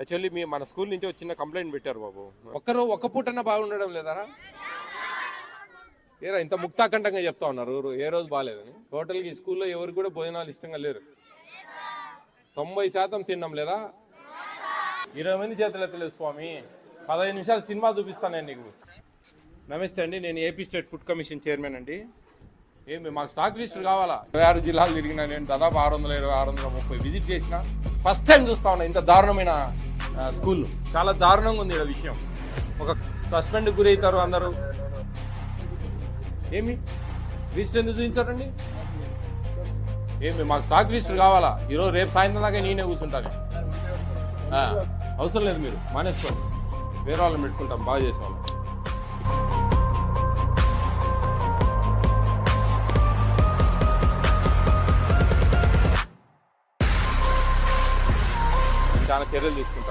Actually మన school నుంచి ఒక చిన్న కంప్లైంట్ పెట్టారు బాబు. ఒక్క పూటన్నా బాగుండడం లేదారా? ఏరా ఇంత ముక్తాకంఠంగా చెప్తా ఉన్నారు ఏ రోజు బాగాలేదని. టోటల్గా ఈ స్కూల్లో ఎవరికి కూడా భోజనాలు ఇష్టంగా లేరు. 90% తినడం లేదా? 20 మంది చేతులు ఎత్తలేదు స్వామి. 15 నిమిషాలు సినిమా చూపిస్తాను నేను నీకు. నమస్తే అండి, నేను AP state food commission chairman అండి. ఏమి మాకు స్టాక్ లిస్టులు కావాలా? 26 జిల్లాలు తిరిగినా నేను, దాదాపు 620, 630 విజిట్ చేసిన. ఫస్ట్ టైం చూస్తా ఉన్నా ఇంత దారుణమైన స్కూల్. చాలా దారుణంగా ఉంది ఇక్కడ విషయం. ఒక సస్పెండ్ గురి అవుతారు అందరూ. ఏమి లిస్ట్ ఎందుకు చూపించారండి? ఏమి మాకు స్టాక్ లిస్టులు కావాలా? ఈరోజు రేపు సాయంత్రం దాకా నేనే కూర్చుంటాను. అవసరం లేదు, మీరు మానేసుకోండి, వేరే వాళ్ళని పెట్టుకుంటాం బాగా చేసే వాళ్ళు. చాలా చర్యలు తీసుకుంటాం.